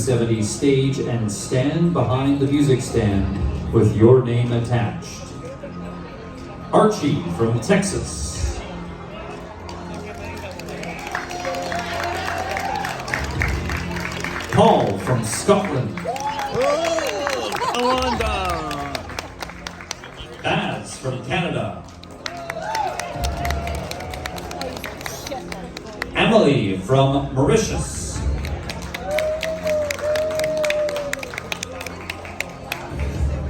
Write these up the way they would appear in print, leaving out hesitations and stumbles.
270 stage and stand behind the music stand with your name attached. Archie from Texas. Paul from Scotland. Baz from Canada. Emily from Mauritius.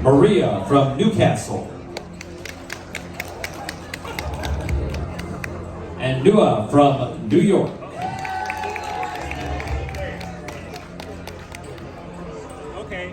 Maria from Newcastle. And Nua from New York. Okay.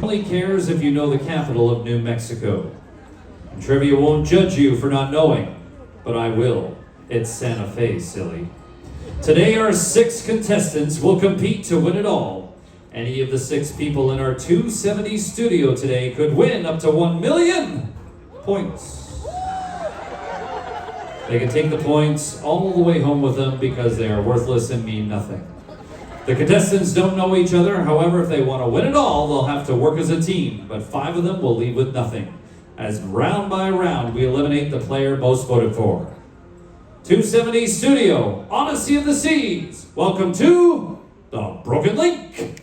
Only cares if you know the capital of New Mexico. And trivia won't judge you for not knowing, but I will. It's Santa Fe, silly. Today our 6 contestants will compete to win it all. Any of the 6 people in our 270 studio today could win up to 1 million points. They can take the points all the way home with them because they are worthless and mean nothing. The contestants don't know each other, however, if they want to win it all, they'll have to work as a team, but 5 of them will leave with nothing. As round by round, we eliminate the player most voted for. 270 Studio, Odyssey of the Seas, welcome to the Broken Link.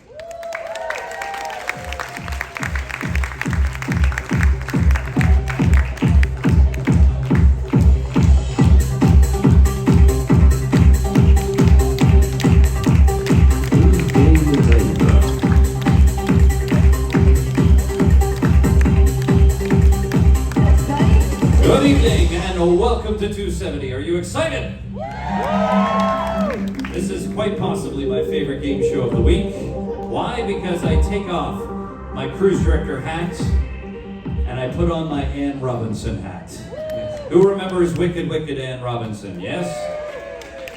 Good evening and welcome to 270. Are you excited? This is quite possibly my favorite game show of the week. Why? Because I take off my cruise director hat and I put on my Ann Robinson hat. Who remembers Wicked Wicked Ann Robinson? Yes?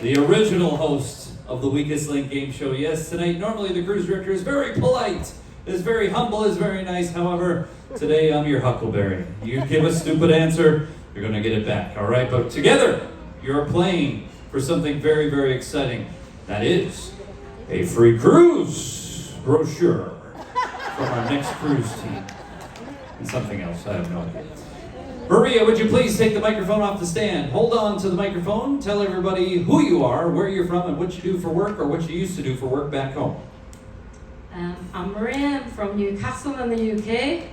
The original host of the Weakest Link game show. Yes, tonight normally the cruise director is very polite, is very humble, is very nice. However, today I'm your Huckleberry. You give a stupid answer, you're gonna get it back, all right? But together, you're playing for something very, very exciting. That is a free cruise brochure from our next cruise team. And something else, I have no idea. Maria, would you please take the microphone off the stand? Hold on to the microphone, tell everybody who you are, where you're from, and what you do for work, or what you used to do for work back home. I'm Maria, I'm from Newcastle in the UK.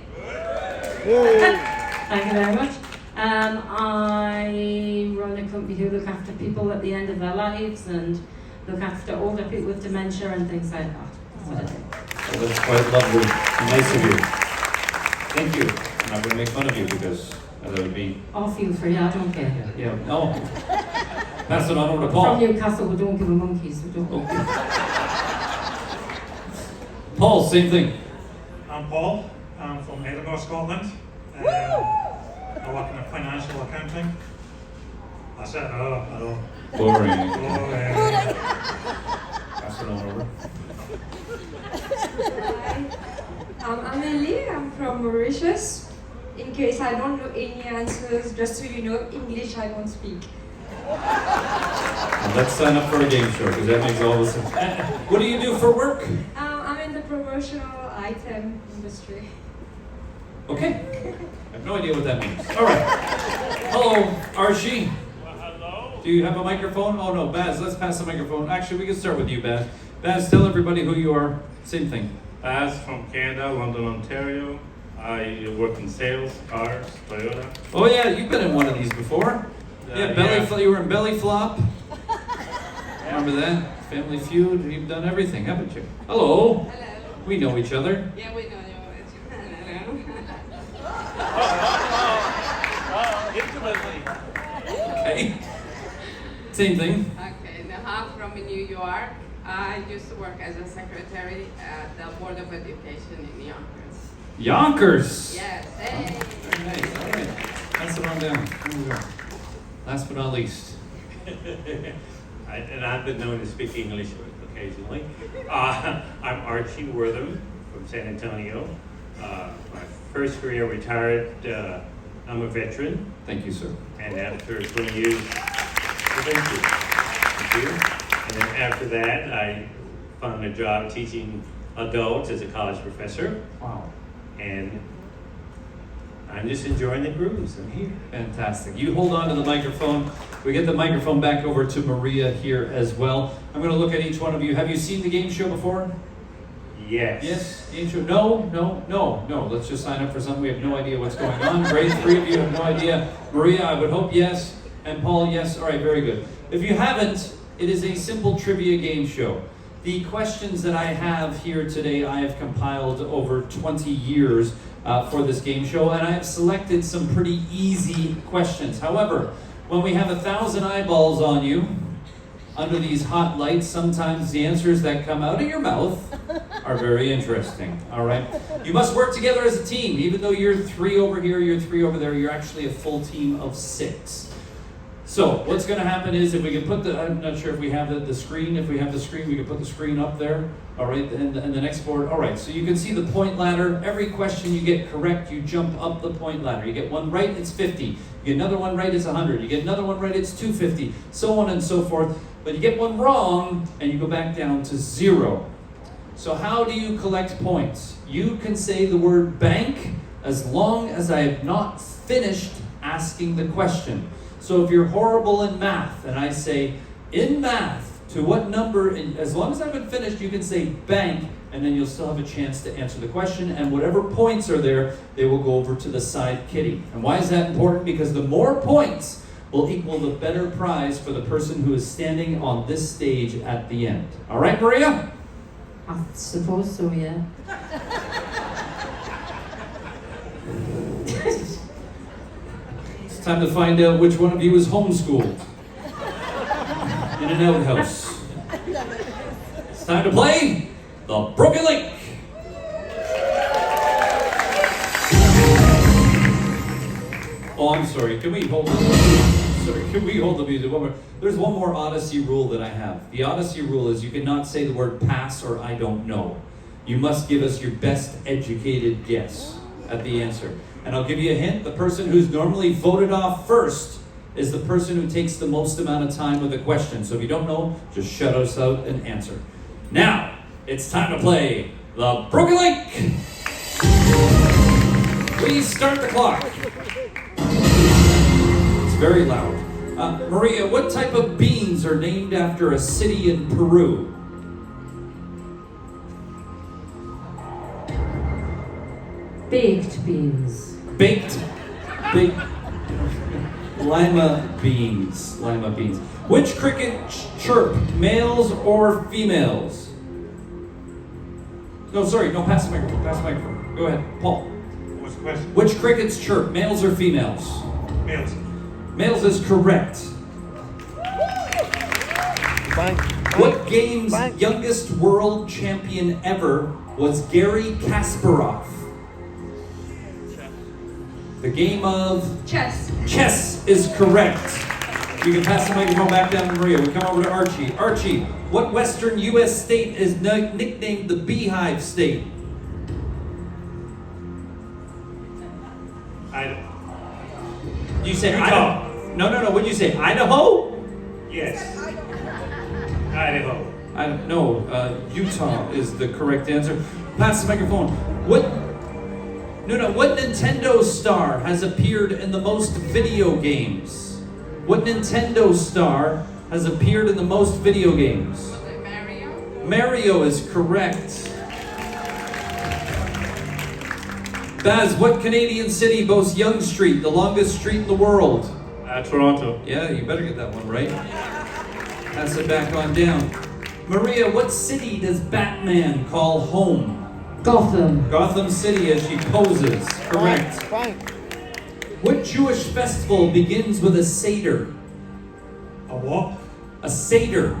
Thank you very much. I run a company who look after people at the end of their lives and look after older people with dementia and things like that. That's what I do. Well, that's quite lovely and nice of you. Thank you. I'm not going to make fun of you because that would be... Oh, feel free, I don't care. Yeah, no. Pass it on over to Paul. From Newcastle, we don't give a monkeys, we don't. Okay. Paul, same thing. I'm Paul. I'm from Edinburgh, Scotland. I work in financial accounting. That's it. I know. Boring. Pass it on over. I'm Ellie, I'm from Mauritius. In case I don't know any answers, just so you know, English I don't speak. Well, let's sign up for a game show because that makes all the sense. What do you do for work? I'm in the program promotional item industry. Okay. I have no idea what that means. All right. Hello, Archie. Well, hello. Do you have a microphone? Oh no, Baz, let's pass the microphone. Actually, we can start with you, Baz. Baz, tell everybody who you are. Same thing. Baz from Canada, London, Ontario. I work in sales, cars, Toyota. Oh yeah, you've been in one of these before. You were in Belly Flop. Remember that? Family Feud. You've done everything, haven't you? Hello. Hello. We know each other. Yeah, we know you. Intimately. Okay. Same thing. Okay, now I'm from New York. I used to work as a secretary at the Board of Education in Yonkers. Yonkers. Yes, hey. Very nice. All right. Pass it on down. Here we go. Last but not least. And I've been known to speak English occasionally. I'm Archie Wortham from San Antonio. My first career retired. I'm a veteran, Thank you, sir. and after 20 years, thank you. Thank you. And then after that, I found a job teaching adults as a college professor, Wow. and I'm just enjoying the grooves. I'm here. Fantastic. You hold on to the microphone. We get the microphone back over to Maria here as well. I'm going to look at each one of you. Have you seen the game show before? Yes. Yes? Game show? No. Let's just sign up for something. We have no idea what's going on. Great. 3 of you have no idea. Maria, I would hope yes. And Paul, yes. All right, very good. If you haven't, it is a simple trivia game show. The questions that I have here today, I have compiled over 20 years for this game show, and I have selected some pretty easy questions. However, when we have 1,000 eyeballs on you, under these hot lights, sometimes the answers that come out of your mouth are very interesting, all right? You must work together as a team. Even though you're 3 over here, you're 3 over there, you're actually a full team of 6. So what's going to happen is, if we can put I'm not sure if we have the screen. If we have the screen, we can put the screen up there. All right, and the next board. All right, so you can see the point ladder. Every question you get correct, you jump up the point ladder. You get one right, it's 50. You get another one right, it's 100. You get another one right, it's 250. So on and so forth. But you get one wrong, and you go back down to 0. So how do you collect points? You can say the word bank as long as I have not finished asking the question. So if you're horrible in math, and I say, in math, to what number, and as long as I haven't finished, you can say bank, and then you'll still have a chance to answer the question, and whatever points are there, they will go over to the side kitty. And why is that important? Because the more points will equal the better prize for the person who is standing on this stage at the end. All right, Maria? I suppose so, yeah. It's time to find out which one of you is homeschooled in an outhouse. It's time to play the Broken Link. Oh, I'm sorry. Can we hold the music one more? There's one more Odyssey rule that I have. The Odyssey rule is you cannot say the word pass or I don't know. You must give us your best educated guess at the answer. And I'll give you a hint. The person who's normally voted off first is the person who takes the most amount of time with the question. So if you don't know, just shut us out and answer. Now, it's time to play the Broken Link. Please start the clock. It's very loud. Maria, what type of beans are named after a city in Peru? Baked beans. Baked lima beans. Which cricket chirp, males or females? No, sorry, no, pass the microphone. Go ahead, Paul. What's the question? Which crickets chirp, males or females? Males. Males is correct. What game's youngest world champion ever was Garry Kasparov? The game of Chess. chess is correct. You can pass the microphone back down to Maria. We come over to Archie. Archie, what western U.S. state is nicknamed the Beehive State? You say Utah. Idaho? No. What'd you say? Idaho? Yes. Idaho. No, Utah is the correct answer. pass the microphone. What Nintendo star has appeared in the most video games? What Nintendo star has appeared in the most video games? Was it Mario? Mario is correct. Baz, what Canadian city boasts Yonge Street, the longest street in the world? Toronto. Yeah, you better get that one right. Pass it back on down. Maria, what city does Batman call home? Gotham. Gotham City as she poses. Correct. What Jewish festival begins with a Seder? A what? A Seder.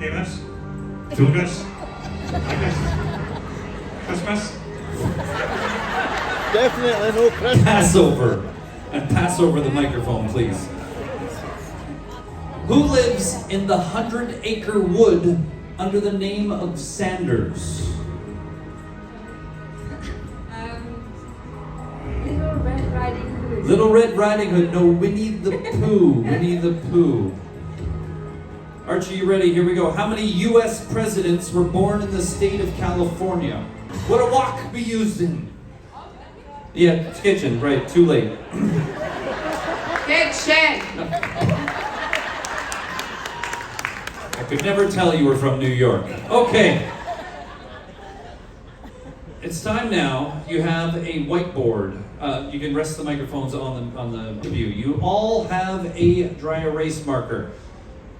Amos? Lucas? Christmas? Definitely no Christmas. Passover. And pass over the microphone, please. Who lives in the 100-acre wood under the name of Sanders? Little Red Riding Hood. Little Red Riding Hood. No, Winnie the Pooh. Winnie the Pooh. Archie, you ready? Here we go. How many U.S. presidents were born in the state of California? What a wok be used in? Yeah, it's kitchen. Right, too late. Kitchen. I could never tell you were from New York. Okay. It's time now. You have a whiteboard. You can rest the microphones on the view. You all have a dry erase marker.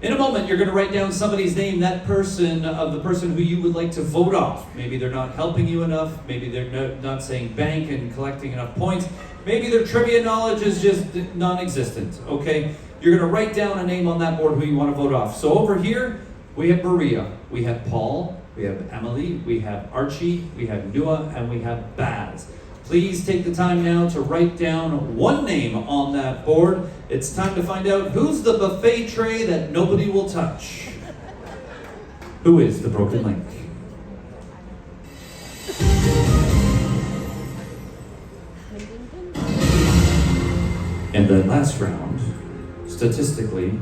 In a moment, you're going to write down somebody's name, the person who you would like to vote off. Maybe they're not helping you enough. Maybe they're not saying bank and collecting enough points. Maybe their trivia knowledge is just non-existent, okay? You're going to write down a name on that board who you want to vote off. So over here, we have Maria, we have Paul, we have Emily, we have Archie, we have Nua, and we have Baz. Please take the time now to write down one name on that board. It's time to find out who's the buffet tray that nobody will touch. Who is the broken link? In the last round, statistically,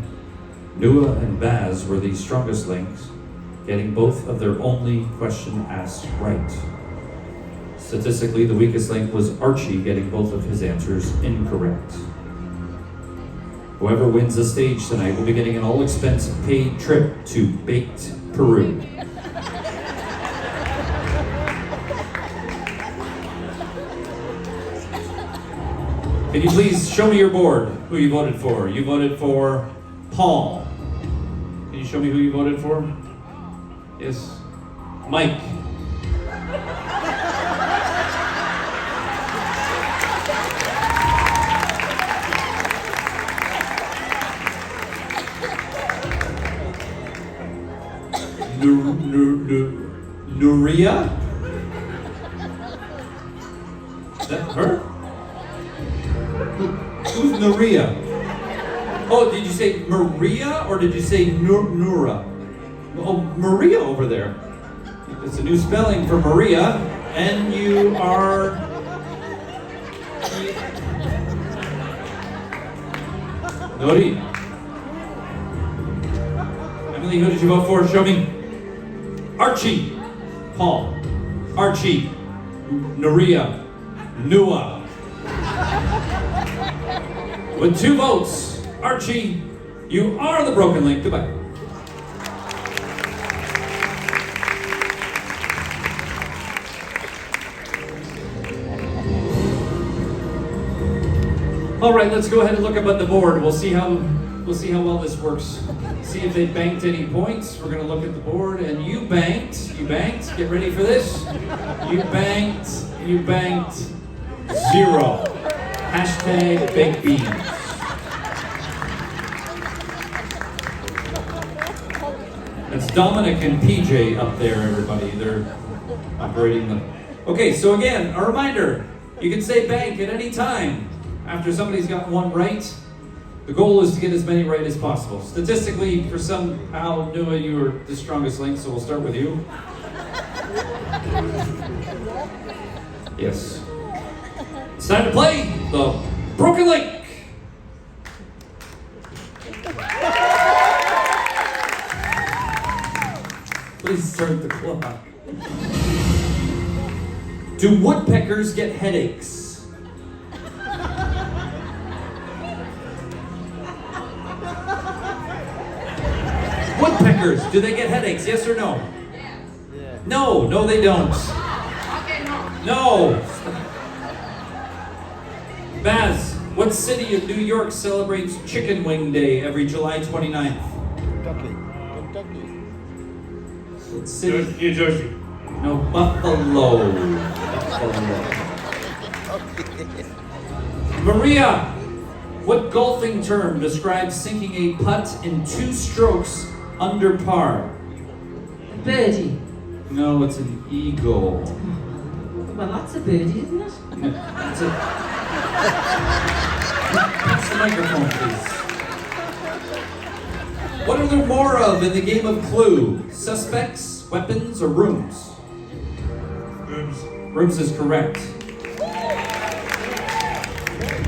Nua and Baz were the strongest links, getting both of their only question asked right. Statistically, the weakest link was Archie, getting both of his answers incorrect. Whoever wins the stage tonight will be getting an all-expense paid trip to Baked Peru. Can you please show me your board, who you voted for? You voted for Paul. Can you show me who you voted for? Yes. Mike. Nuria? Is that her? Who's Nuria? Oh, did you say Maria or did you say Nura? Oh, Maria over there. It's a new spelling for Maria, and you are... Nori. Emily, who did you vote for? Show me. Archie, Paul, Archie, Nuria, Nua. With 2 votes, Archie, you are the broken link. Goodbye. All right, let's go ahead and look up at the board. We'll see how well this works. See if they banked any points. We're gonna look at the board, and you banked. Get ready for this. You banked 0. Hashtag baked beans. That's Dominic and PJ up there, everybody. They're operating the... Okay, so again, a reminder. You can say bank at any time after somebody's got one right. The goal is to get as many right as possible. Statistically, for somehow, Nua, you were the strongest link, so we'll start with you. Yes. It's time to play the Broken Link. Please start the clock. Do woodpeckers get headaches? Woodpeckers, do they get headaches? Yes or no? Yes. No, they don't. Okay, no. No. Baz, what city of New York celebrates Chicken Wing Day every July 29th? Kentucky. What city? New Jersey. No, Buffalo. Maria, what golfing term describes sinking a putt in 2 strokes under par? Birdie. No, it's an eagle. Well, that's a birdie, isn't it? It's a... Pass the microphone, please. What are there more of in the game of Clue? Suspects, weapons, or rooms? Rooms. Rooms is correct.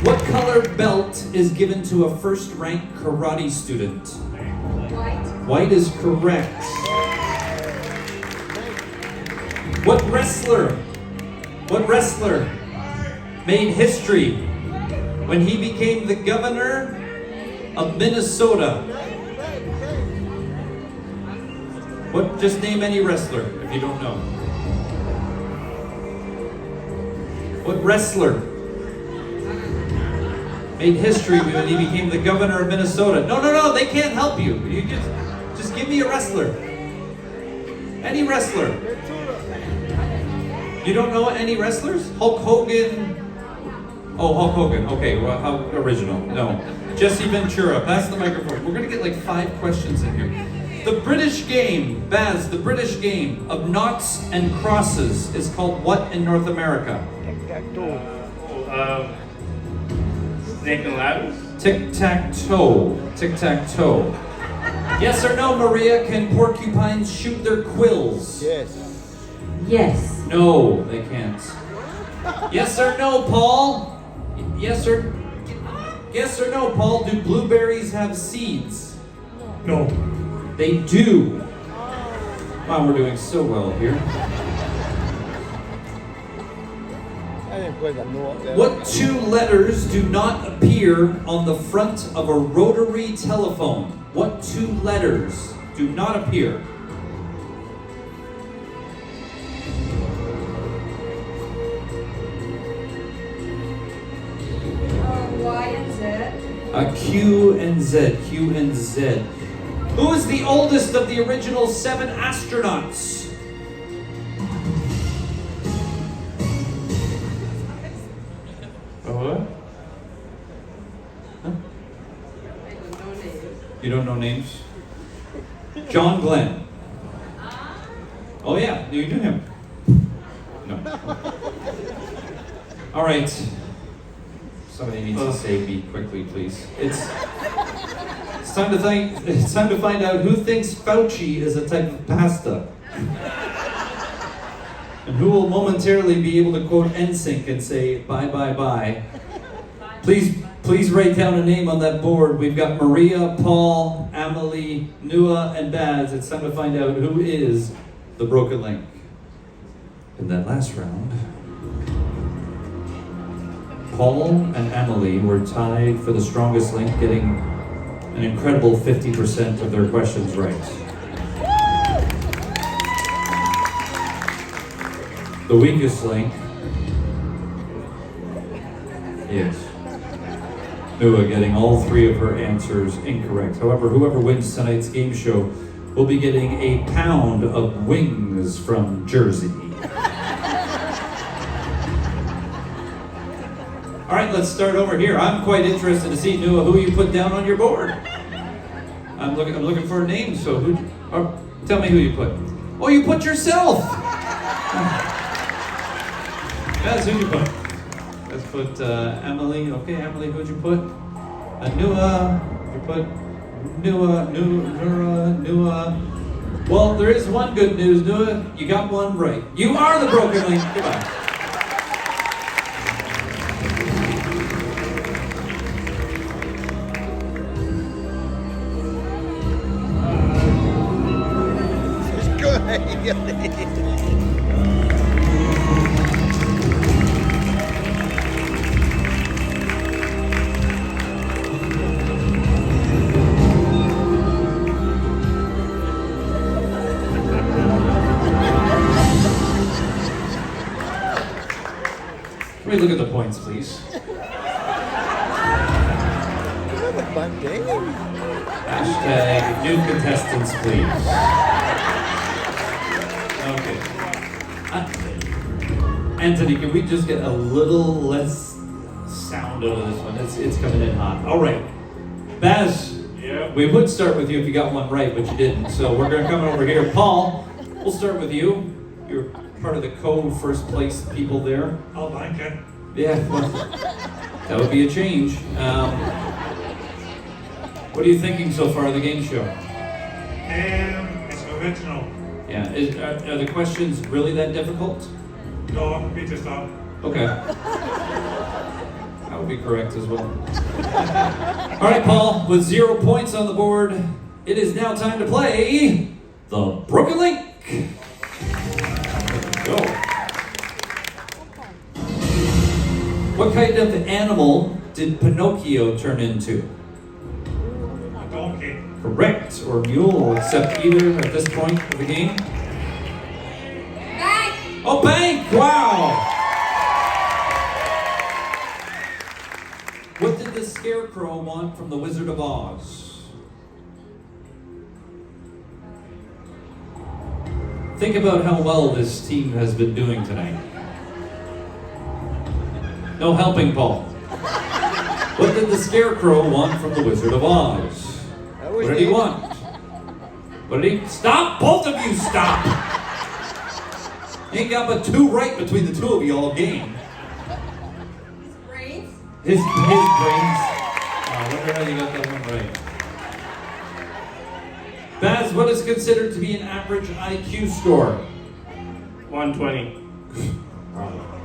What color belt is given to a first-rank karate student? White. White is correct. What wrestler made history when he became the governor of Minnesota? What? Just name any wrestler if you don't know. What wrestler made history when he became the governor of Minnesota? No, they can't help you. You just give me a wrestler. Any wrestler. You don't know any wrestlers? Hulk Hogan. Oh, Hulk Hogan. Okay, well, how original. No. Jesse Ventura. Pass the microphone. We're gonna get like 5 questions in here. The British game, Baz, the British game of noughts and crosses is called what in North America? Snake and ladders. Tic-tac-toe. Tic-tac-toe. Yes or no, Maria, can porcupines shoot their quills? Yes. Yes. No, they can't. Yes or no, Paul? Yes or no, Paul? Do blueberries have seeds? No. They do. Wow, we're doing so well here. I didn't put a no up there. What 2 letters do not appear on the front of a rotary telephone? What 2 letters do not appear? Y and Z. A Q and Z. Q and Z. Who is the oldest of the original 7 astronauts? What? Huh? I don't know names. You don't know names? John Glenn. Oh yeah, you knew him. No. All right. Somebody needs to save me quickly, please. It's time to find out who thinks Fauci is a type of pasta. And who will momentarily be able to quote NSYNC and say bye bye bye. Please write down a name on that board. We've got Maria, Paul, Amelie, Nua, and Baz. It's time to find out who is the broken link. In that last round, Paul and Amelie were tied for the strongest link, getting an incredible 50% of their questions right. The weakest link is Nua getting all 3 of her answers incorrect. However, whoever wins tonight's game show will be getting a pound of wings from Jersey. All right, let's start over here. I'm quite interested to see, Nua, who you put down on your board. I'm looking for a name. So tell me who you put. Oh, you put yourself. That's who you put. Let's put Emily. Okay, Emily, who'd you put? Nua. You put Nua. Well, there is one good news, Nua. You got one right. You are the broken link. Goodbye. It's good. Can we look at the points, please? Fun game. Hashtag new contestants, please. Okay. Anthony, can we just get a little less sound out of this one? It's coming in hot. All right. Baz, Yeah. we would start with you if you got one right, but you didn't. So we're going to come over here. Paul, we'll start with you. You're part of the co-first place people there. I'll bank it. Yeah, well, that would be a change. What are you thinking so far of the game show? It's original. Yeah, are the questions really that difficult? No, we just stop. Okay. That would be correct as well. All right, Paul, with 0 points on the board, it is now time to play the Broken Link. Let's go. What kind of animal did Pinocchio turn into? A donkey. Correct, or mule, we'll accept either at this point of the game. Bank. Oh, bank! Wow! What did the Scarecrow want from the Wizard of Oz? Think about how well this team has been doing tonight. No helping, Paul. What did the Scarecrow want from the Wizard of Oz? What did he want? What did he... Stop! Both of you stop! Ain't got but 2 right between the 2 of you all game. Brains. His brains. I wonder how you got that one right. Baz, what is considered to be an average IQ score? 120.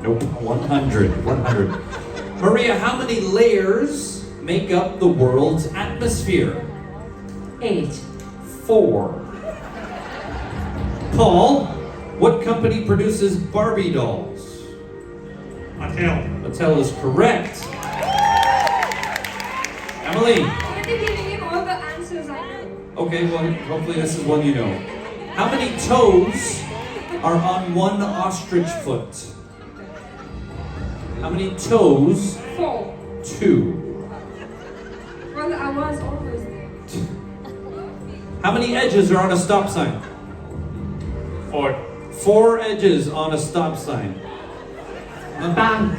Nope. 100. 100. Maria, how many layers make up the world's atmosphere? 8. 4. Paul, what company produces Barbie dolls? Mattel. Mattel is correct. Emily. You're giving him all the answers I know. Okay, well, hopefully this is one you know. How many toes are on one ostrich foot? How many toes? 4. 2. Well, I was always there. How many edges are on a stop sign? 4. 4 edges on a stop sign. Bank.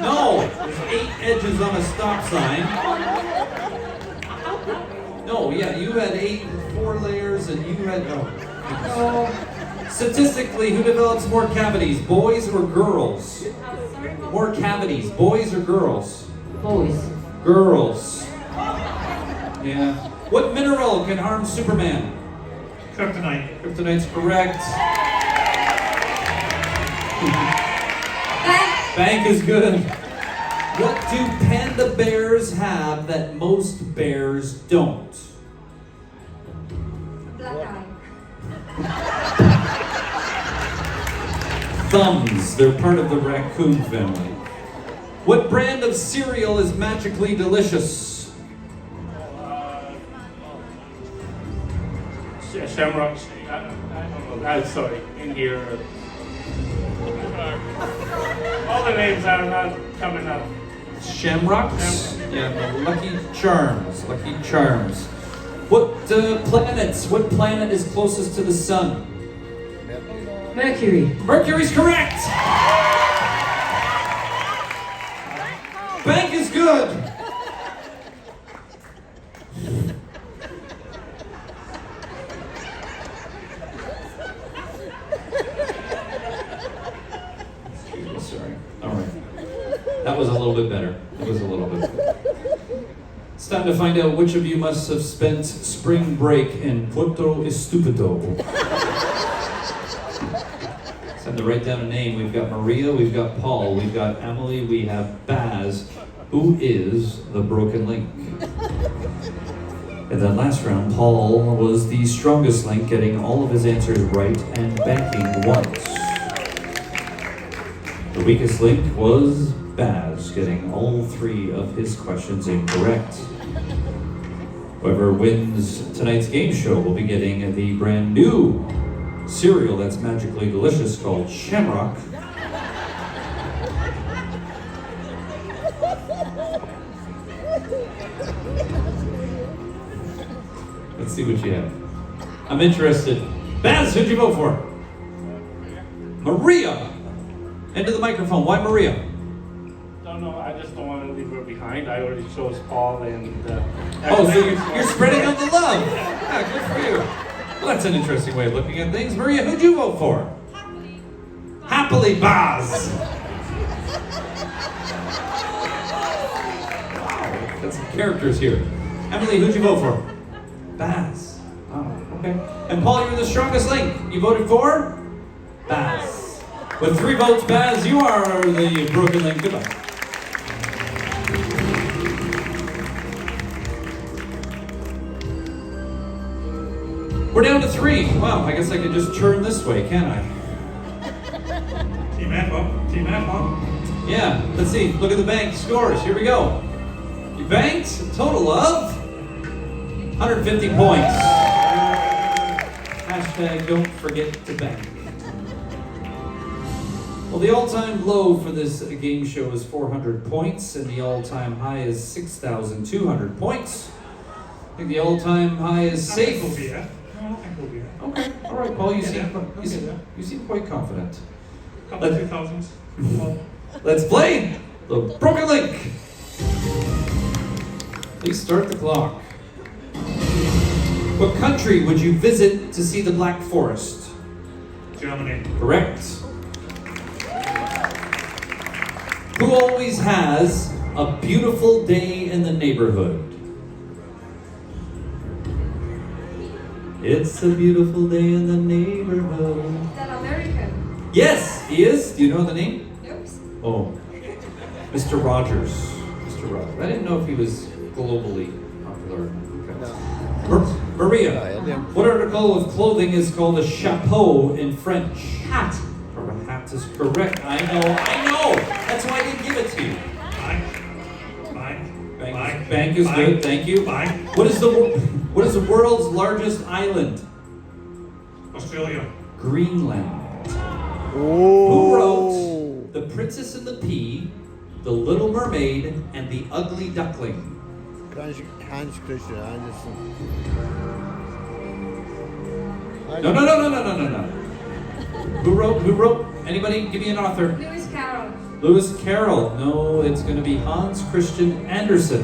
No, there's 8 edges on a stop sign. No, yeah, you had 4 layers and you had, no. Statistically, who develops more cavities, boys or girls? More cavities, boys or girls? Boys. Girls. Yeah. What mineral can harm Superman? Kryptonite. Kryptonite's correct. Bank. Bank is good. What do panda bears have that most bears don't? Black eye. Thumbs. They're part of the raccoon family. What brand of cereal is magically delicious? Shamrock. I don't know. I'm sorry. In here. All the names are not coming up. Shamrocks? Yeah, the Lucky Charms. Lucky Charms. What planet is closest to the sun? Mercury. Mercury's correct! Bank is good! Excuse me, sorry. Alright. That was a little bit better. That was a little bit better. It's time to find out which of you must have spent spring break in Puerto Estupido. It's time to write down a name. We've got Maria, we've got Paul, we've got Emily, we have Baz. Who is the broken link? In that last round, Paul was the strongest link, getting all of his answers right and banking once. The weakest link was Baz, getting all 3 of his questions incorrect. Whoever wins tonight's game show will be getting the brand new cereal that's magically delicious called Shamrock. Let's see what you have. I'm interested. Baz, who'd you vote for? Maria! Into the microphone. Why Maria? Don't know, I just don't want to leave her behind. I already chose Paul and... Oh, so you're spreading out the love. Yeah, good for you. Well, that's an interesting way of looking at things. Maria, who'd you vote for? Happily Baz! Wow, got some characters here. Emily, who'd you vote for? Baz. Oh, okay. And Paul, you're the strongest link. You voted for? Baz. With 3 votes, Baz, you are the broken link. Goodbye. We're down to 3. Wow, I guess I could just turn this way, can't I? Team effort. Team effort. Yeah, let's see. Look at the bank scores. Here we go. You banked a total of 150 points. Hashtag don't forget to bank. Well, the all-time low for this game show is 400 points, and the all-time high is 6,200 points. I think the all-time high is I think safe. we'll be there. No, I think we'll be there. Okay, all right, Paul. You Yeah, seem quite confident. Couple of 2000s. Well, Let's play the broken link. Please start the clock. What country would you visit to see the Black Forest? Germany. Correct. Who always has a beautiful day in the neighborhood? It's a beautiful day in the neighborhood. That American. Yes, he is. Do you know the name? Oops. Oh, Mr. Rogers. Mr. Rogers. I didn't know if he was globally popular. Okay. Maria, what article of clothing is called a chapeau in French? Hat. A hat is correct. I know. That's why I didn't give it to you. Bank is good. Thank you. What is the world's largest island? Australia. Greenland. Oh. Who wrote The Princess and the Pea, The Little Mermaid, and The Ugly Duckling? Hans Christian Andersen. No. Who wrote? Anybody? Give me an author. Lewis Carroll. Lewis Carroll. No, it's going to be Hans Christian Andersen.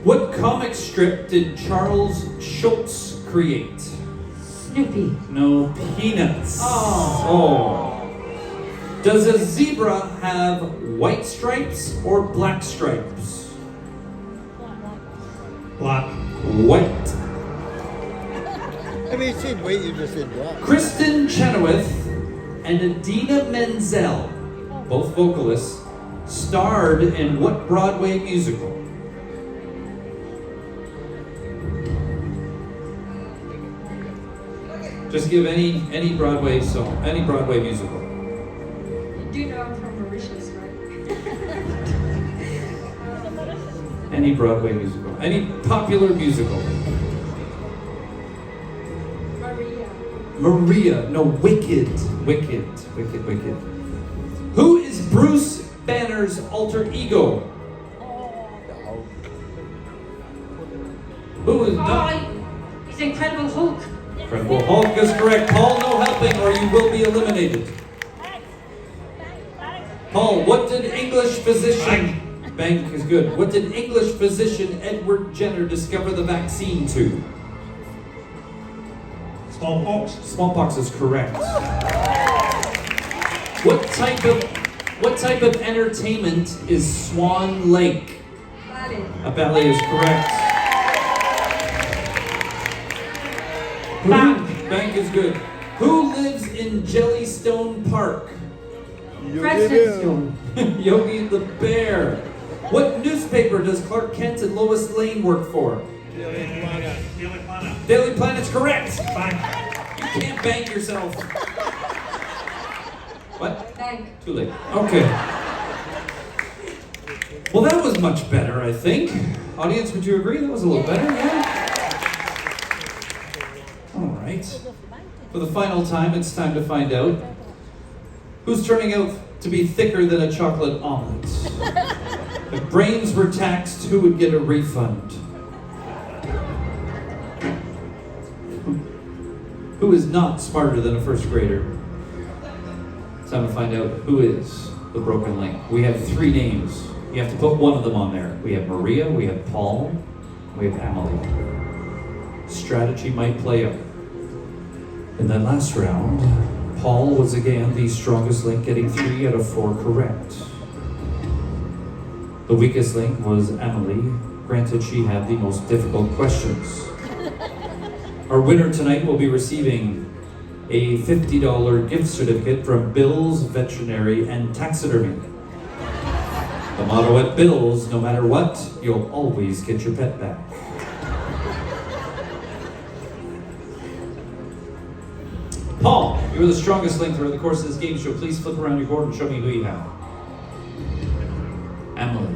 What comic strip did Charles Schulz create? Snoopy. No, Peanuts. Oh. Does a zebra have white stripes or black stripes? Black. White. I mean, you said wait, you just said black. Kristen Chenoweth and Idina Menzel, both vocalists, starred in what Broadway musical? Just give any Broadway song, any Broadway musical. You do know I'm from Mauritius, right? Any Broadway musical. Any popular musical. Maria. No, Wicked. Who is Bruce Banner's alter ego? Who is not? He's Incredible Hulk. Incredible Hulk is correct. Paul, no helping or you will be eliminated. Paul, what did English physician... Bank is good. What did English physician Edward Jenner discover the vaccine to? Smallpox. Smallpox is correct. What type of entertainment is Swan Lake? Ballet. A ballet is correct. Bank is good. Who lives in Jellystone Park? President Stone. Yogi the Bear. What newspaper does Clark Kent and Lois Lane work for? Daily Planet. Daily Planet's correct. Bang. You can't bank yourself. What? Thank. Too late. Okay. Well, that was much better, I think. Audience, would you agree? That was a little better, yeah? All right. For the final time, it's time to find out who's turning out to be thicker than a chocolate omelet. If brains were taxed, who would get a refund? Who is not smarter than a first grader? It's time to find out who is the broken link. We have 3 names. You have to put one of them on there. We have Maria, we have Paul, we have Emily. Strategy might play out. In that last round, Paul was again the strongest link, getting 3 out of 4 correct. The weakest link was Emily. Granted, she had the most difficult questions. Our winner tonight will be receiving a $50 gift certificate from Bill's Veterinary and Taxidermy. The motto at Bill's, no matter what, you'll always get your pet back. Paul, you were the strongest link throughout the course of this game show. Please flip around your board and show me who you have. Emily.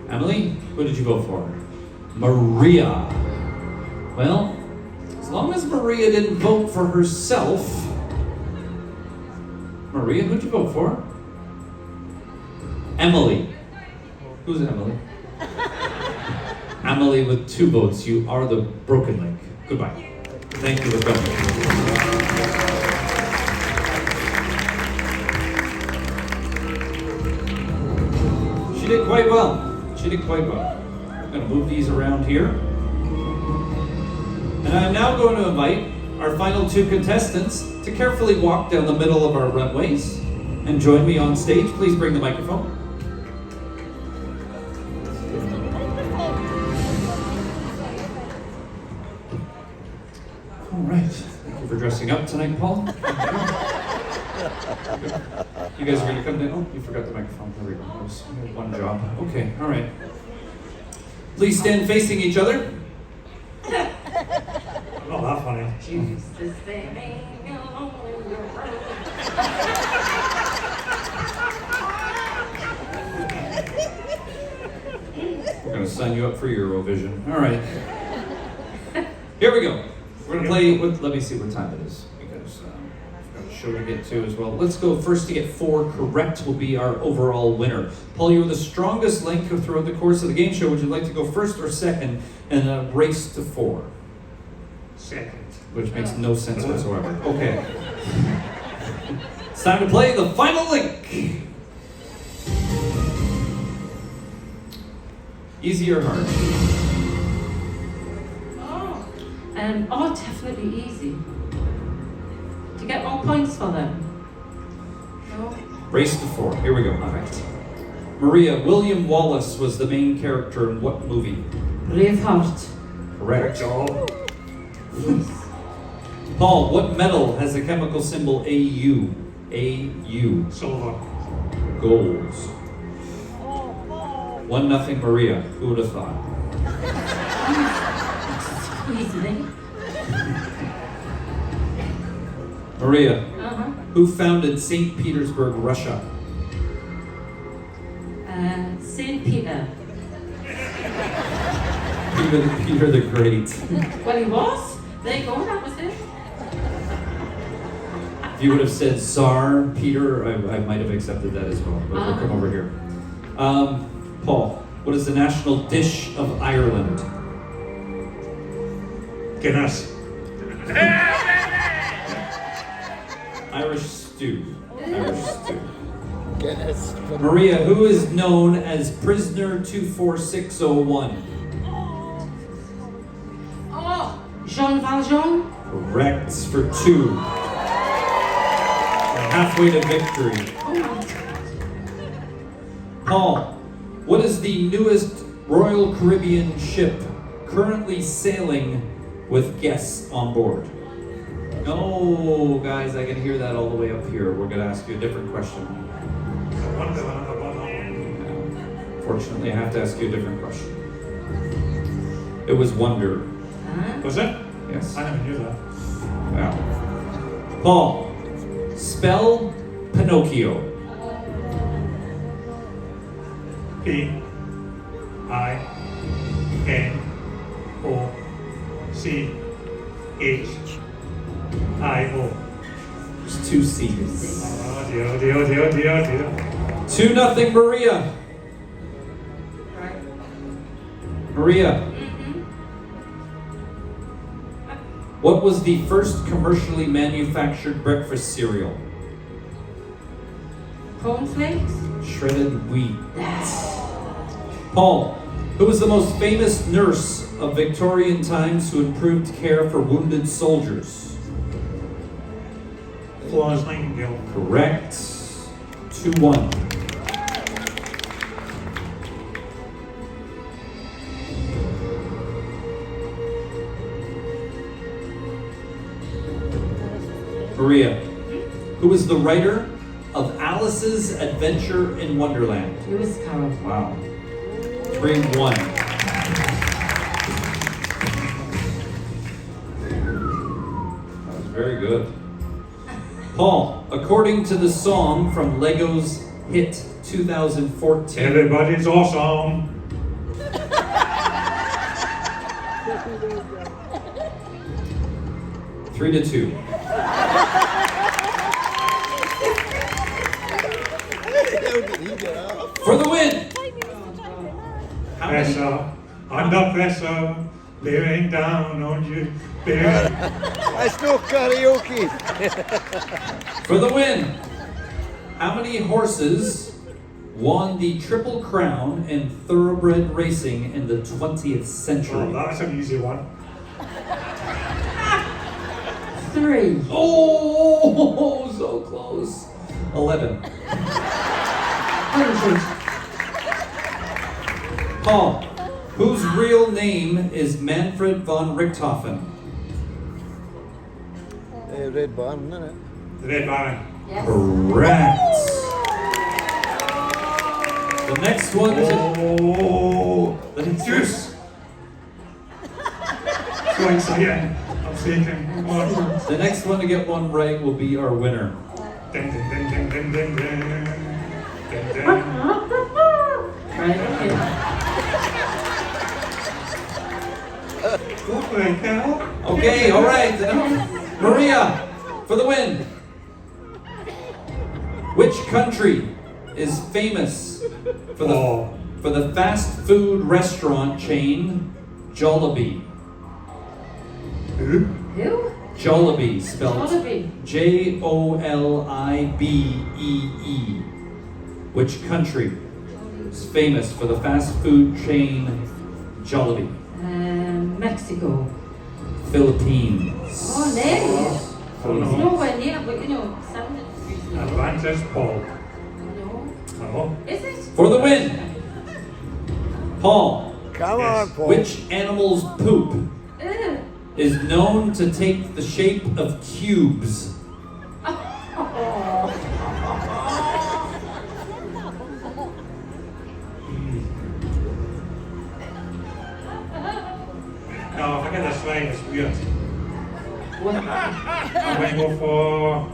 Emily, who did you vote for? Maria. Well, as long as Maria didn't vote for herself. Maria, who'd you vote for? Emily. Who's Emily? Emily with 2 votes. You are the broken link. Goodbye. Thank you for coming. She did quite well. She did quite well. I'm going to move these around here. And I'm now going to invite our final 2 contestants to carefully walk down the middle of our runways and join me on stage. Please bring the microphone. All right. Thank you for dressing up tonight, Paul. You guys are going to come down. Oh, you forgot the microphone. There we go. That was one job. Okay, all right. Please stand facing each other. Not that funny. We're going to sign you up for Eurovision. All right. Here we go. We're going to play with, let me see what time it is, because I've got a show to get to as well. Let's go first to get 4 correct will be our overall winner. Paul, you were the strongest link throughout the course of the game show. Would you like to go first or second in a race to 4? Second. Which makes no sense whatsoever. Okay. It's time to play the final link. Easy or hard? Definitely easy. To get more points for them. No? Race to 4. Here we go. All right. Maria, William Wallace was the main character in what movie? Braveheart. Correct. Joel. Paul, what metal has the chemical symbol AU? AU. Silver. Gold. 1-0 Maria. Who would have thought? Easily. Maria, Uh-huh. who founded St. Petersburg, Russia? St. Peter. Peter the Great. Well, he was. There you go, that was it. If you would have said Tsar Peter, I might have accepted that as well. But we'll come over here. Paul, what is the national dish of Ireland? Guinness. Irish stew. Irish stew. Guinness. Maria, who is known as Prisoner 24601? Oh, Jean Valjean. Correct for 2. We're halfway to victory. Oh my. Paul, what is the newest Royal Caribbean ship currently sailing with guests on board? No, guys, I can hear that all the way up here. We're going to ask you a different question. One. Fortunately, I have to ask you a different question. It was Wonder. Huh? Was it? Yes. I never knew that. Wow. Paul, spell Pinocchio. P-I-N-O-C-H-I-O. There's two C's. Oh dear. 2-0 Maria. Right. Maria, what was the first commercially manufactured breakfast cereal? Cornflakes? Shredded wheat. Paul, who was the most famous nurse of Victorian times who improved care for wounded soldiers? Florence Nightingale. Correct. 2-1. Maria, who was the writer of Alice's Adventure in Wonderland? Lewis Carroll. Wow. 3-1. That was very good. Paul, according to the song from Lego's hit 2014. Everybody's awesome. Three to two. How did he get out? For the win! How many? Pressure, under pressure, bearing down on you, bearing. It's no karaoke. For the win! How many horses won the Triple Crown in thoroughbred racing in the 20th Oh, century? that's an easy one. 3. Oh, so close. 11. 100. Paul, whose real name is Manfred von Richthofen? Red Barn, isn't it? The Red Baron. Yes. Correct. The next one is Oh, the next juice. So exciting. I'm shaking. Come on. The next one to get one right will be our winner. Ding, ding, ding, ding, ding, ding, ding. Ding, ding. Right, okay. What the hell? Okay, all right. Maria, for the win. Which country is famous for the fast food restaurant chain Jollibee? Who? Who? Jollibee, spelled Jollibee. Jollibee. Which country is famous for the fast food chain Jollibee? Mexico. Philippines. Oh, no. Oh, It's no. nowhere near, but you know, sounded reasonable. Atlantis, Paul. No. Oh. Is it? For the win. Paul, Come Yes. on, Paul. which animal's poop Ew. is known to take the shape of cubes? No, if I get this right, it's weird. What? I'm going to go for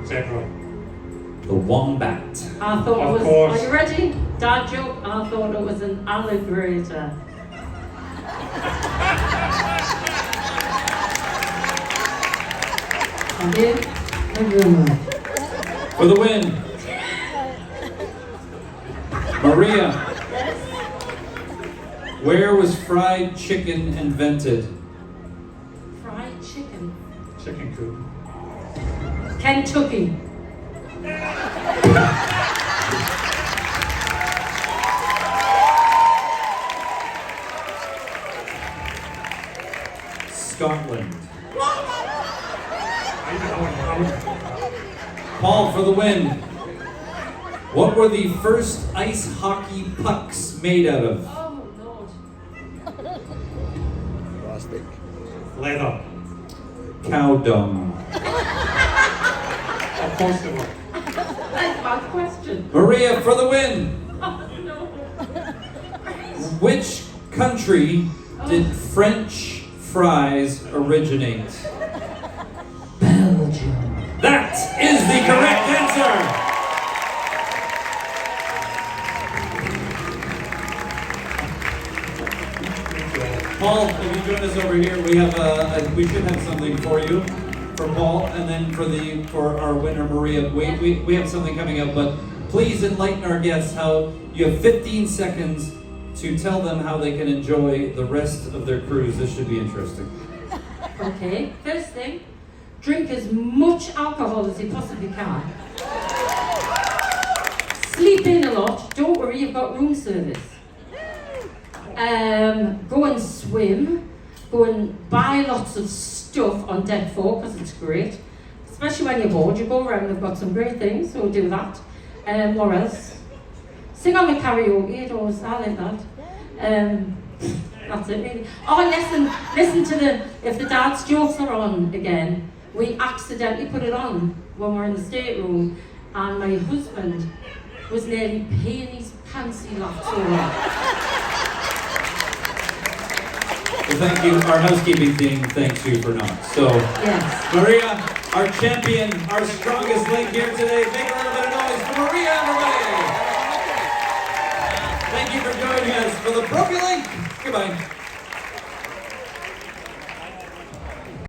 zebra. The wombat. I thought Of it was. course. Are you ready? Dad joke. I thought it was an alligator. And you? For the win. Maria, where was fried chicken invented? Fried chicken. Chicken coop. Kentucky. Scotland. I know. Paul, for the win. What were the first ice hockey pucks made out of? Oh, Lord. Plastic. Leather. Cow dung. Of course they were. That's my question. Maria, for the win. Oh, no. Which country did French fries originate? Belgium. That is the correct answer. Paul, if you join us over here, we have we should have something for you, for Paul, and then for our winner Maria. We have something coming up, but please enlighten our guests how you have 15 seconds to tell them how they can enjoy the rest of their cruise. This should be interesting. Okay, first thing, drink as much alcohol as you possibly can. Sleep in a lot. Don't worry, you've got room service. Go and swim. Go and buy lots of stuff on Deck 4 because it's great. Especially when you're bored, you go around, they've got some great things, so do that. What else? Sing on the karaoke, I like that. That's it really. Oh, listen to if the dad's jokes are on again. We accidentally put it on when we're in the stateroom, and my husband was nearly peeing his pants, he laughed so hard. Well, thank you. Our housekeeping team thanks you for not. So, Yes. Maria, our champion, our strongest link here today. Make a little bit of noise for Maria, everybody. Thank you for joining us for the Broken Link. Goodbye.